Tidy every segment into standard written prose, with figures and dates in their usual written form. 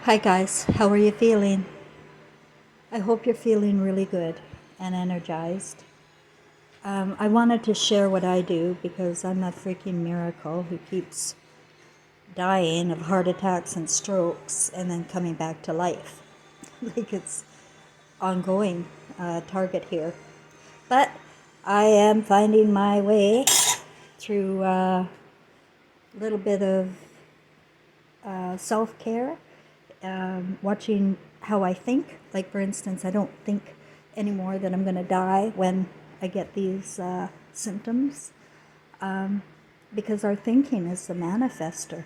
Hi guys, how are you feeling? I hope you're feeling really good and energized. I wanted to share what I do because I'm a freaking miracle who keeps dying of heart attacks and strokes and then coming back to life. Like it's ongoing target here. But I am finding my way through a little bit of self-care, watching how I think. Like, for instance, I don't think anymore that I'm going to die when I get these symptoms, because our thinking is the manifester.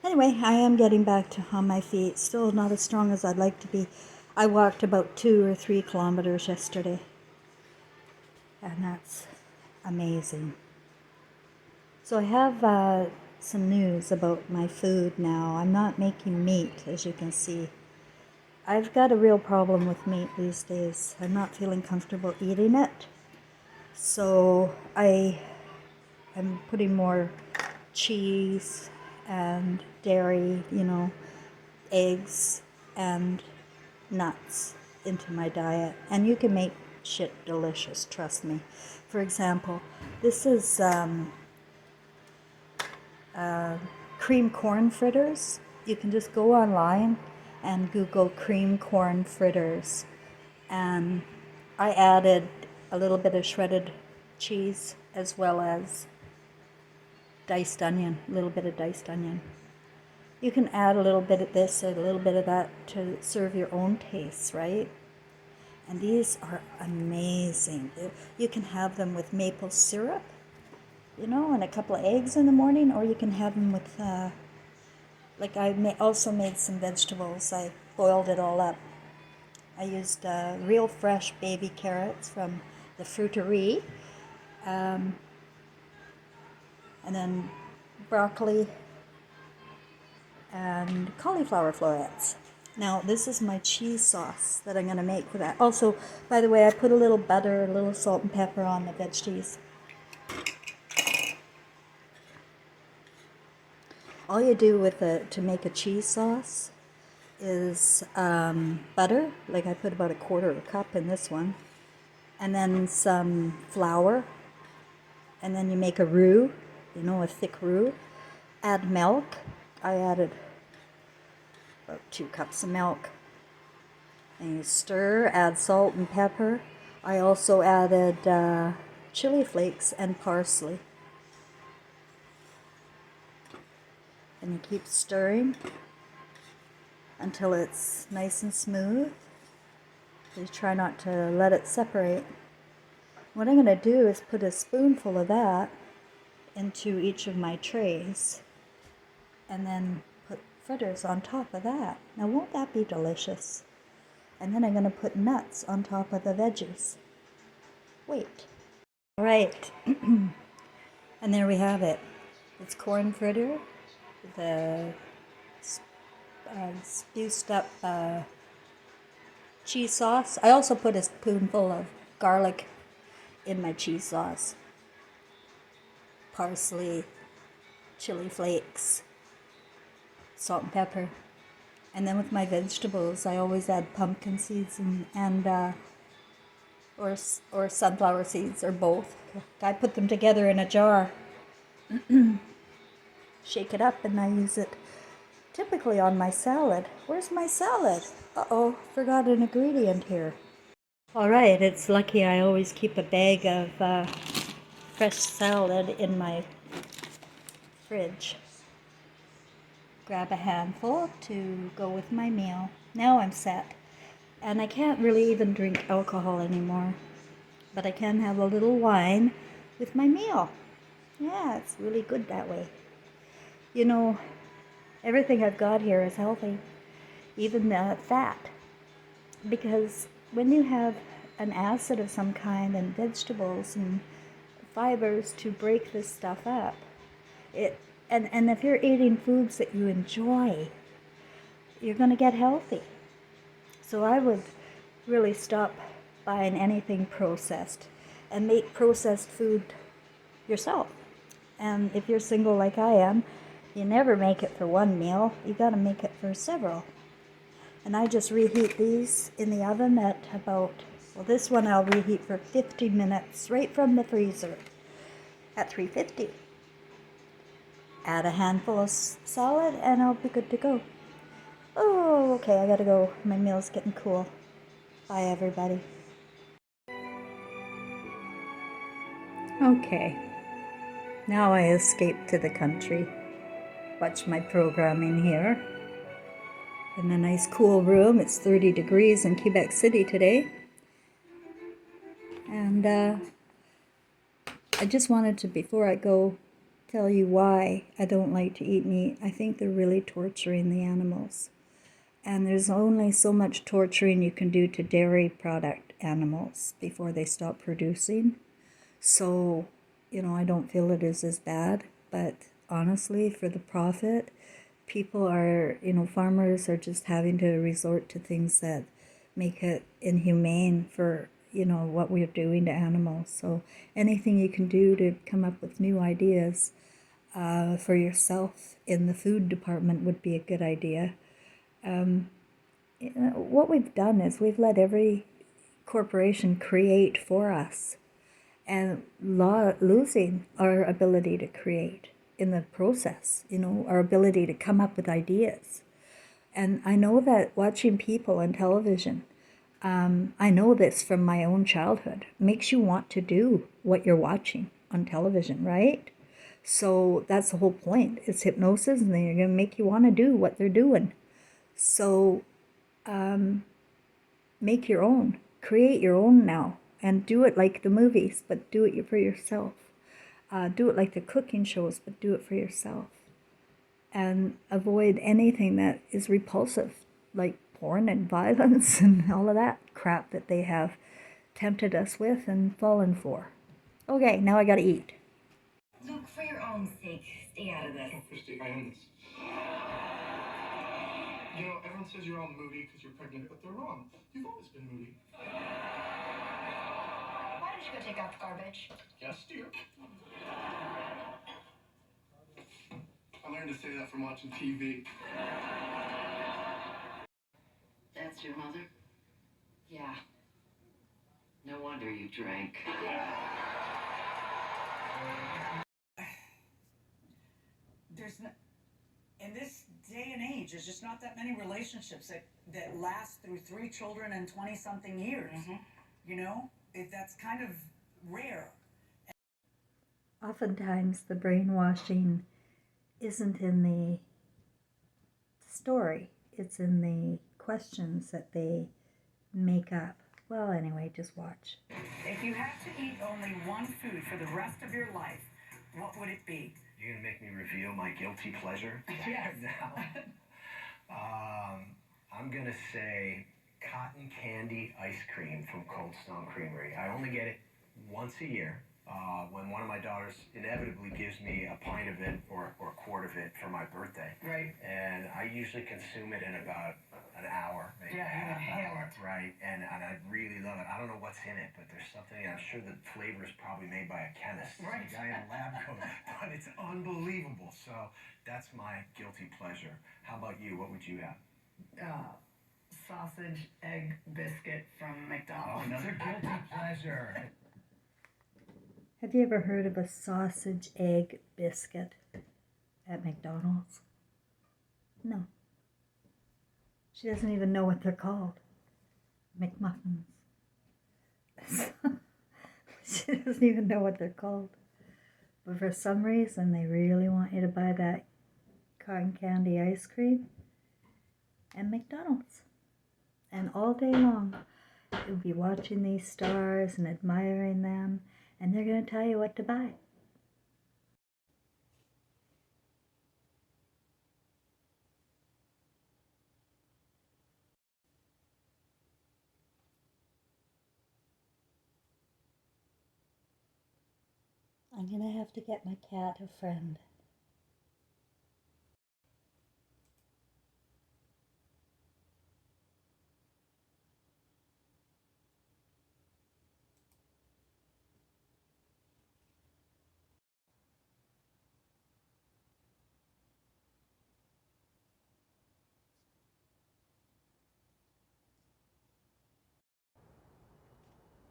Anyway, I am getting back to on my feet. Still not as strong as I'd like to be. I walked about 2 or 3 kilometers yesterday, and that's amazing. So I have some news about my food now. I'm not making meat, as you can see. I've got a real problem with meat these days. I'm not feeling comfortable eating it. So I'm putting more cheese and dairy, eggs and nuts into my diet. And you can make shit delicious, trust me. For example, this is cream corn fritters. You can just go online and Google cream corn fritters. And I added a little bit of shredded cheese as well as diced onion, a little bit of diced onion. You can add a little bit of this and a little bit of that to serve your own tastes, right? And these are amazing. You can have them with maple syrup, and a couple of eggs in the morning, or you can have them with, like I also made some vegetables. I boiled it all up. I used real fresh baby carrots from the fruiterie, and then broccoli and cauliflower florets. Now, this is my cheese sauce that I'm going to make for that. Also, by the way, I put a little butter, a little salt and pepper on the veggies. All you do to make a cheese sauce is butter, like I put about 1/4 cup in this one, and then some flour, and then you make a roux, a thick roux. Add milk. I added about 2 cups of milk. And you stir, add salt and pepper. I also added chili flakes and parsley. And you keep stirring until it's nice and smooth. You try not to let it separate. What I'm going to do is put a spoonful of that into each of my trays and then put fritters on top of that. Now, won't that be delicious? And then I'm going to put nuts on top of the veggies. Wait. All right. And there we have it. It's corn fritter, the spiced up cheese sauce. I also put a spoonful of garlic in my cheese sauce. Parsley, chili flakes, salt and pepper. And then with my vegetables, I always add pumpkin seeds and or sunflower seeds, or both. I put them together in a jar, shake it up, and I use it typically on my salad. Where's my salad? Uh-oh, forgot an ingredient here. All right, it's lucky I always keep a bag of fresh salad in my fridge. Grab a handful to go with my meal. Now I'm set. And I can't really even drink alcohol anymore. But I can have a little wine with my meal. Yeah, it's really good that way. Everything I've got here is healthy. Even the fat. Because when you have an acid of some kind and vegetables and fibers to break this stuff up, and if you're eating foods that you enjoy, you're going to get healthy. So I would really stop buying anything processed and make processed food yourself. And if you're single like I am, You never make it for one meal. You got to make it for several. And I just reheat these in the oven at about, well, this one I'll reheat for 50 minutes right from the freezer at 350. Add a handful of salad and I'll be good to go. Oh, okay, I gotta go. My meal's getting cool. Bye, everybody. Okay, now I escape to the country. Watch my programming here. In a nice cool room. It's 30 degrees in Quebec City today. And I just wanted to, before I go, tell you why I don't like to eat meat. I think they're really torturing the animals. And there's only so much torturing you can do to dairy product animals before they stop producing. So, I don't feel it is as bad. But honestly, for the profit, people are, farmers are just having to resort to things that make it inhumane for, what we're doing to animals. So anything you can do to come up with new ideas for yourself in the food department would be a good idea. What we've done is we've let every corporation create for us and losing our ability to create in the process, our ability to come up with ideas. And I know that watching people on television, I know this from my own childhood, makes you want to do what you're watching on television, right? So that's the whole point. It's hypnosis, and they're going to make you want to do what they're doing. So make your own. Create your own now. And do it like the movies, but do it for yourself. Do it like the cooking shows, but do it for yourself. And avoid anything that is repulsive, like porn and violence and all of that crap that they have tempted us with and fallen for. Okay, now I gotta eat. Look, for your own sake, stay out of this. Oh, Christy, I am this. Everyone says you're all moody because you're pregnant, but they're wrong. You've always been moody. Why don't you go take out the garbage? Yes, dear. I learned to say that from watching TV. That's your mother? Yeah. No wonder you drank. There's no, in this day and age, there's just not that many relationships that last through 3 children and 20-something years. That's kind of rare. Oftentimes, the brainwashing isn't in the story, it's in the questions that they make up. Well, anyway, just watch. If you had to eat only one food for the rest of your life, what would it be? You're gonna make me reveal my guilty pleasure? Yes. Now, I'm gonna say cotton candy ice cream from Cold Stone Creamery. I only get it once a year when one of my daughters inevitably gives me a pint of it or a quart of it for my birthday. Right. And I usually consume it in about an hour, maybe Yeah, you inhale it. Right, and I really love it. I don't know what's in it, but there's something, I'm sure the flavor is probably made by a chemist. Right. A guy in a lab coat, but it's unbelievable. So that's my guilty pleasure. How about you? What would you have? Sausage egg biscuit from Oh, McDonald's. another guilty pleasure. Have you ever heard of a sausage egg biscuit at McDonald's? No. She doesn't even know what they're called. McMuffins. She doesn't even know what they're called. But for some reason, they really want you to buy that cotton candy ice cream at McDonald's. And all day long, you'll be watching these stars and admiring them, and they're going to tell you what to buy. I'm going to have to get my cat a friend.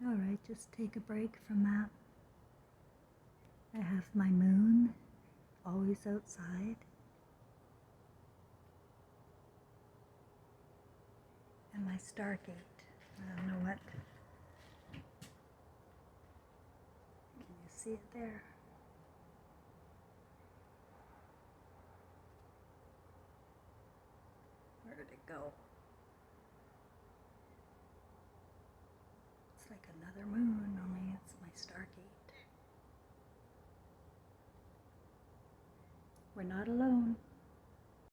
Alright, just take a break from that. I have my moon, always outside. And my stargate. I don't know what. Can you see it there? Where did it go? It's like another moon, only it's my stargate. We're not alone.